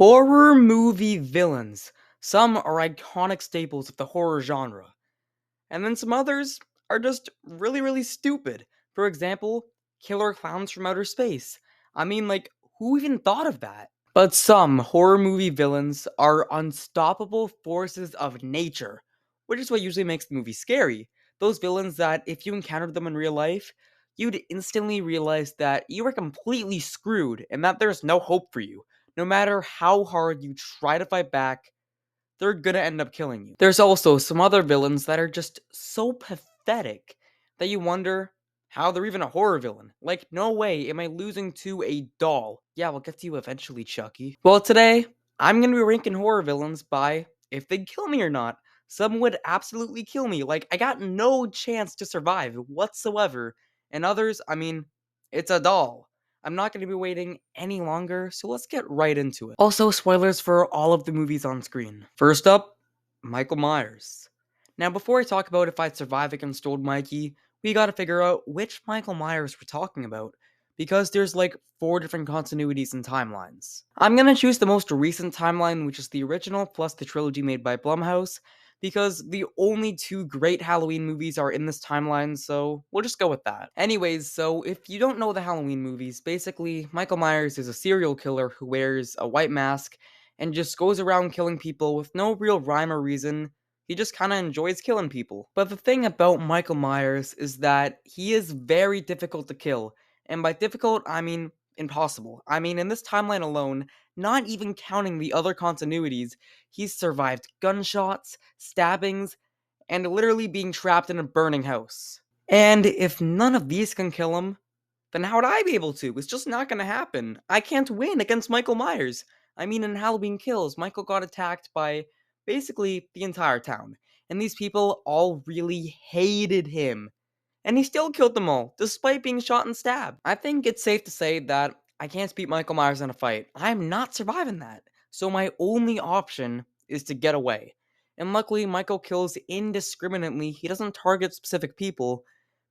Horror movie villains. Some are iconic staples of the horror genre, and then some others are just really stupid. For example, killer clowns from outer space. I mean, like, who even thought of that? But some horror movie villains are unstoppable forces of nature, which is what usually makes the movie scary. Those villains that, if you encountered them in real life, you'd instantly realize that you are completely screwed and that there's no hope for you. No matter how hard you try to fight back, they're gonna end up killing you. There's also some other villains that are just so pathetic that you wonder how they're even a horror villain. Like, no way am I losing to a doll. Yeah, we'll get to you eventually, Chucky. Well, today, I'm gonna be ranking horror villains by if they'd kill me or not. Some would absolutely kill me. Like, I got no chance to survive whatsoever. And others, I mean, it's a doll. I'm not going to be waiting any longer, so let's get right into it. Also, spoilers for all of the movies on screen. First up, Michael Myers. Now, before I talk about if I'd survive against old Mikey, we gotta figure out which Michael Myers we're talking about, because there's like 4 different continuities and timelines. I'm gonna choose the most recent timeline, which is the original plus the trilogy made by Blumhouse, because the only 2 great Halloween movies are in this timeline, so we'll just go with that. Anyways, so if you don't know the Halloween movies, basically, Michael Myers is a serial killer who wears a white mask and just goes around killing people with no real rhyme or reason. He just kinda enjoys killing people. But the thing about Michael Myers is that he is very difficult to kill. And by difficult, I mean impossible. I mean, in this timeline alone, not even counting the other continuities, he's survived gunshots, stabbings, and literally being trapped in a burning house. And if none of these can kill him, then how would I be able to? It's just not gonna happen. I can't win against Michael Myers. I mean, in Halloween Kills, Michael got attacked by basically the entire town. And these people all really hated him. And he still killed them all, despite being shot and stabbed. I think it's safe to say that I can't beat Michael Myers in a fight. I'm not surviving that. So my only option is to get away. And luckily, Michael kills indiscriminately. He doesn't target specific people,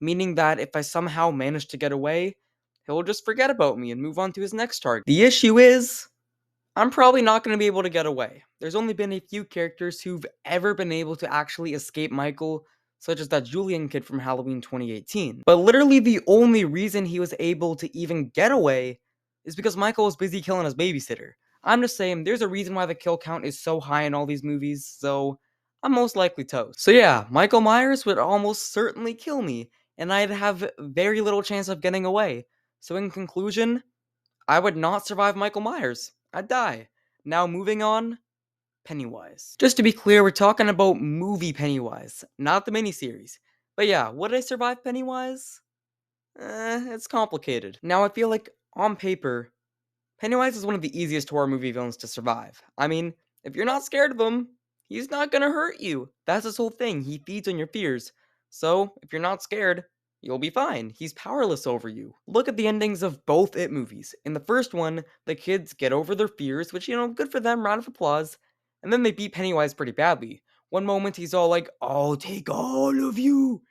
meaning that if I somehow manage to get away, he'll just forget about me and move on to his next target. The issue is, I'm probably not going to be able to get away. There's only been a few characters who've ever been able to actually escape Michael, such as that Julian kid from Halloween 2018. But literally the only reason he was able to even get away is because Michael was busy killing his babysitter. I'm just saying, there's a reason why the kill count is so high in all these movies, so I'm most likely toast. So yeah, Michael Myers would almost certainly kill me, and I'd have very little chance of getting away. So in conclusion, I would not survive Michael Myers. I'd die. Now moving on, Pennywise. Just to be clear, we're talking about movie Pennywise, not the miniseries. But yeah, would I survive Pennywise? It's complicated. Now I feel like, on paper, Pennywise is one of the easiest horror movie villains to survive. I mean, if you're not scared of him, he's not gonna hurt you. That's his whole thing, he feeds on your fears. So, if you're not scared, you'll be fine. He's powerless over you. Look at the endings of both It movies. In the first one, the kids get over their fears, which, good for them, round of applause. And then they beat Pennywise pretty badly. One moment he's all like, "I'll take all of you."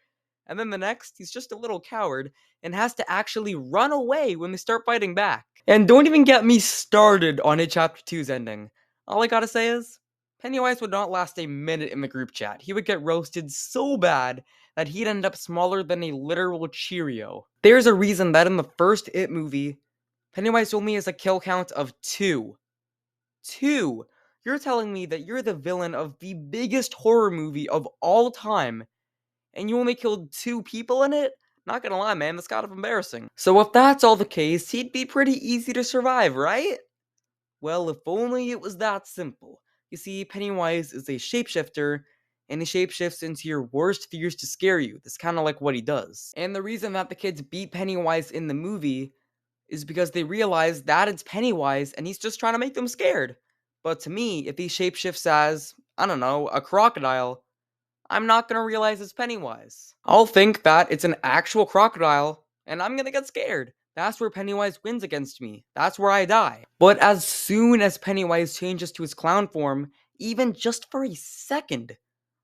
And then the next, he's just a little coward and has to actually run away when they start fighting back. And don't even get me started on It Chapter Two's ending. All I gotta say is, Pennywise would not last a minute in the group chat. He would get roasted so bad that he'd end up smaller than a literal Cheerio. There's a reason that in the first It movie, Pennywise only has a kill count of 2. 2! You're telling me that you're the villain of the biggest horror movie of all time, and you only killed 2 people in it? Not gonna lie, man, that's kind of embarrassing. So if that's all the case, he'd be pretty easy to survive, right? Well, if only it was that simple. You see, Pennywise is a shapeshifter, and he shapeshifts into your worst fears to scare you. That's kind of like what he does. And the reason that the kids beat Pennywise in the movie is because they realize that it's Pennywise, and he's just trying to make them scared. But to me, if he shapeshifts as, I don't know, a crocodile, I'm not gonna realize it's Pennywise. I'll think that it's an actual crocodile, and I'm gonna get scared. That's where Pennywise wins against me. That's where I die. But as soon as Pennywise changes to his clown form, even just for a second,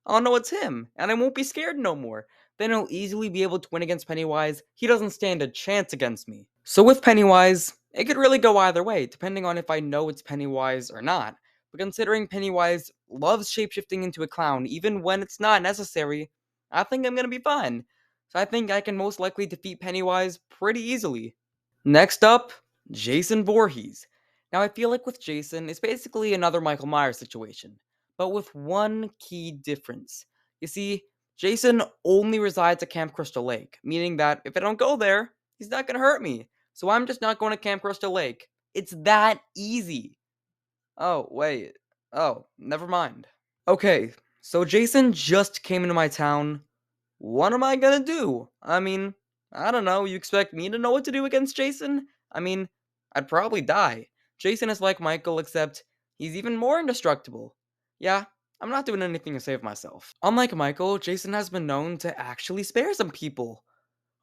I'll know it's him, and I won't be scared no more. Then I'll easily be able to win against Pennywise. He doesn't stand a chance against me. So with Pennywise, it could really go either way, depending on if I know it's Pennywise or not. But considering Pennywise loves shapeshifting into a clown, even when it's not necessary, I think I'm gonna be fine. So I think I can most likely defeat Pennywise pretty easily. Next up, Jason Voorhees. Now I feel like with Jason, it's basically another Michael Myers situation, but with one key difference. You see, Jason only resides at Camp Crystal Lake, meaning that if I don't go there, he's not gonna hurt me. So I'm just not going to Camp Crystal Lake. It's that easy. Oh, wait. Oh, never mind. Okay, so Jason just came into my town. What am I gonna do? I mean, I don't know. You expect me to know what to do against Jason? I mean, I'd probably die. Jason is like Michael, except he's even more indestructible. Yeah, I'm not doing anything to save myself. Unlike Michael, Jason has been known to actually spare some people.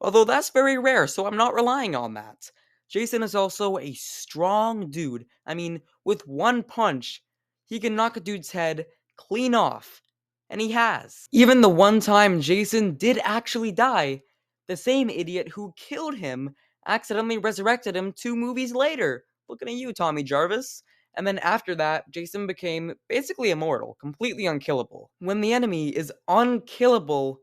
Although that's very rare, so I'm not relying on that. Jason is also a strong dude. I mean, with one punch, he can knock a dude's head clean off. And he has. Even the one time Jason did actually die, the same idiot who killed him accidentally resurrected him 2 movies later. Looking at you, Tommy Jarvis. And then after that, Jason became basically immortal, completely unkillable. When the enemy is unkillable,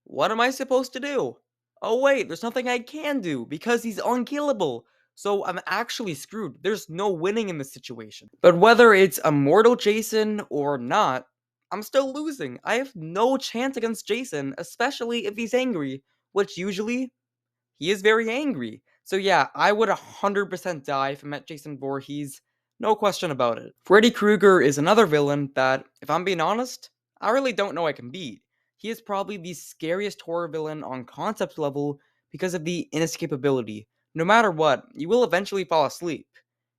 what am I supposed to do? Oh wait, there's nothing I can do because he's unkillable. So I'm actually screwed. There's no winning in this situation. But whether it's Immortal Jason or not, I'm still losing. I have no chance against Jason, especially if he's angry, which usually he is very angry. So yeah, I would 100% die if I met Jason Voorhees. No question about it. Freddy Krueger is another villain that, if I'm being honest, I really don't know I can beat. He is probably the scariest horror villain on concept level because of the inescapability. No matter what, you will eventually fall asleep.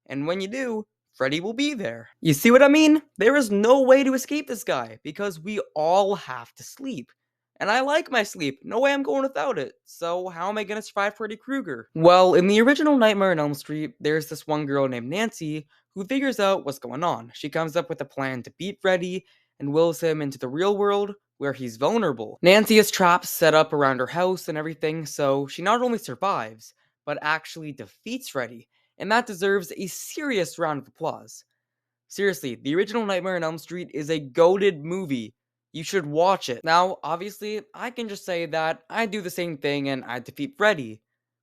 And when you do, Freddy will be there. You see what I mean? There is no way to escape this guy because we all have to sleep. And I like my sleep. No way I'm going without it. So how am I gonna survive Freddy Krueger? Well, in the original Nightmare on Elm Street, there's this one girl named Nancy who figures out what's going on. She comes up with a plan to beat Freddy and wills him into the real world where he's vulnerable. Nancy has traps set up around her house and everything, so she not only survives, but actually defeats Freddy, and that deserves a serious round of applause. Seriously, the original Nightmare on Elm Street is a goated movie. You should watch it. Now, obviously, I can just say that I do the same thing and I defeat Freddy.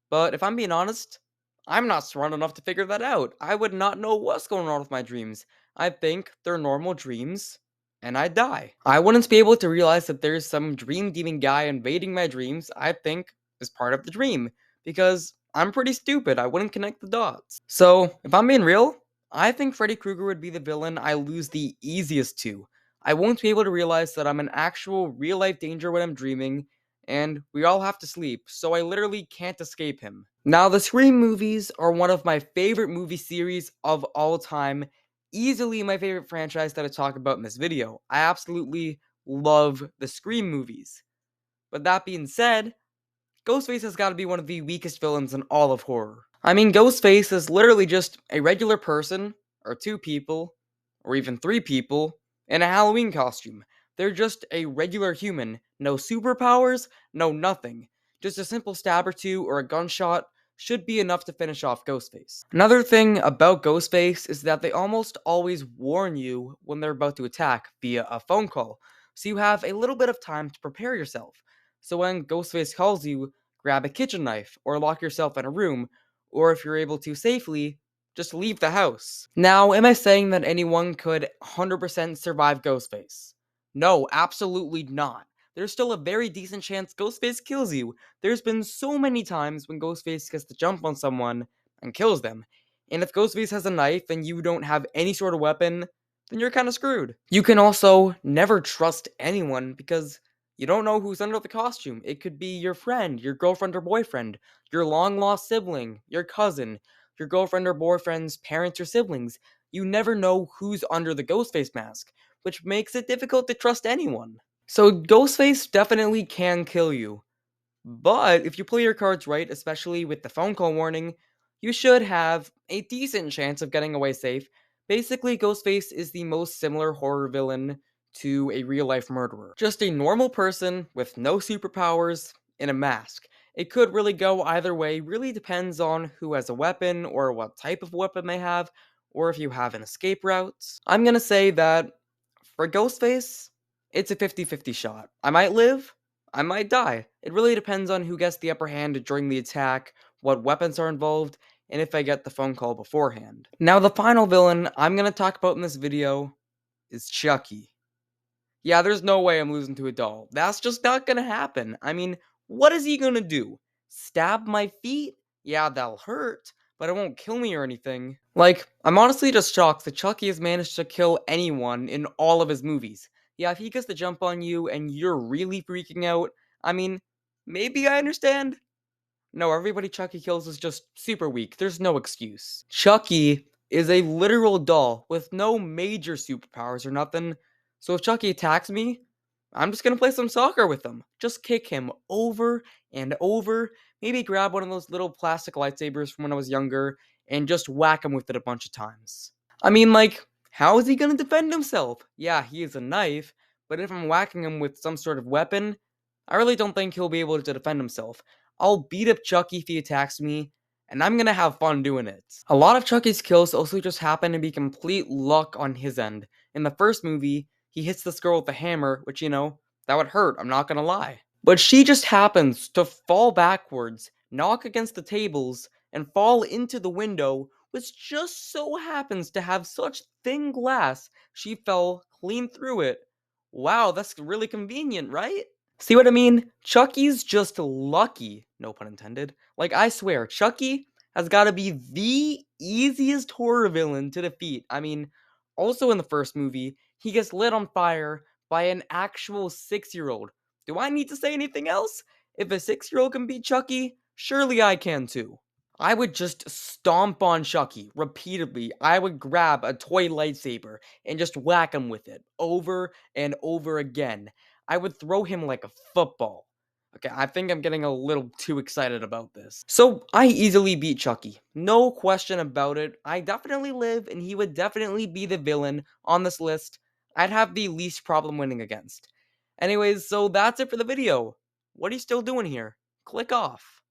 But if I'm being honest, I'm not smart enough to figure that out. I would not know what's going on with my dreams. I think they're normal dreams, and I die. I wouldn't be able to realize that there's some dream demon guy invading my dreams, I think, is part of the dream. Because I'm pretty stupid. I wouldn't connect the dots. So, if I'm being real, I think Freddy Krueger would be the villain I lose the easiest to. I won't be able to realize that I'm an actual real life danger when I'm dreaming, and we all have to sleep, so I literally can't escape him. Now, the Scream movies are one of my favorite movie series of all time, easily my favorite franchise that I talk about in this video. I absolutely love the Scream movies. But that being said, Ghostface has got to be one of the weakest villains in all of horror. I mean, Ghostface is literally just a regular person, or 2 people, or even 3 people, in a Halloween costume. They're just a regular human. No superpowers, no nothing. Just a simple stab or two or a gunshot should be enough to finish off Ghostface. Another thing about Ghostface is that they almost always warn you when they're about to attack via a phone call, so you have a little bit of time to prepare yourself. So when Ghostface calls you, grab a kitchen knife, or lock yourself in a room, or if you're able to safely, just leave the house. Now, am I saying that anyone could 100% survive Ghostface? No, absolutely not. There's still a very decent chance Ghostface kills you. There's been so many times when Ghostface gets the jump on someone and kills them. And if Ghostface has a knife and you don't have any sort of weapon, then you're kind of screwed. You can also never trust anyone because you don't know who's under the costume. It could be your friend, your girlfriend or boyfriend, your long lost sibling, your cousin, your girlfriend or boyfriend's parents or siblings. You never know who's under the Ghostface mask, which makes it difficult to trust anyone. So Ghostface definitely can kill you. But if you play your cards right, especially with the phone call warning, you should have a decent chance of getting away safe. Basically, Ghostface is the most similar horror villain to a real life murderer. Just a normal person with no superpowers in a mask. It could really go either way, really depends on who has a weapon, or what type of weapon they have, or if you have an escape route. I'm gonna say that for Ghostface, it's a 50-50 shot. I might live, I might die. It really depends on who gets the upper hand during the attack, what weapons are involved, and if I get the phone call beforehand. Now, the final villain I'm gonna talk about in this video is Chucky. Yeah, there's no way I'm losing to a doll. That's just not gonna happen. I mean, what is he gonna do? Stab my feet? Yeah, that'll hurt, but it won't kill me or anything. Like, I'm honestly just shocked that Chucky has managed to kill anyone in all of his movies. Yeah, if he gets to jump on you and you're really freaking out, I mean, maybe I understand. No, everybody Chucky kills is just super weak. There's no excuse. Chucky is a literal doll with no major superpowers or nothing. So if Chucky attacks me, I'm just gonna play some soccer with him. Just kick him over and over. Maybe grab one of those little plastic lightsabers from when I was younger and just whack him with it a bunch of times. I mean, like, how is he gonna defend himself? Yeah, he is a knife, but if I'm whacking him with some sort of weapon, I really don't think he'll be able to defend himself. I'll beat up Chucky if he attacks me, and I'm gonna have fun doing it. A lot of Chucky's kills also just happen to be complete luck on his end. In the first movie, he hits this girl with a hammer, which, that would hurt, I'm not gonna lie. But she just happens to fall backwards, knock against the tables, and fall into the window, which just so happens to have such thin glass, she fell clean through it. Wow, that's really convenient, right? See what I mean? Chucky's just lucky, no pun intended. Like, I swear, Chucky has got to be the easiest horror villain to defeat. I mean, also in the first movie, he gets lit on fire by an actual 6-year-old. Do I need to say anything else? If a 6-year-old can beat Chucky, surely I can too. I would just stomp on Chucky repeatedly. I would grab a toy lightsaber and just whack him with it over and over again. I would throw him like a football. Okay, I think I'm getting a little too excited about this. So, I easily beat Chucky. No question about it. I definitely live, and he would definitely be the villain on this list I'd have the least problem winning against. Anyways, so that's it for the video. What are you still doing here? Click off.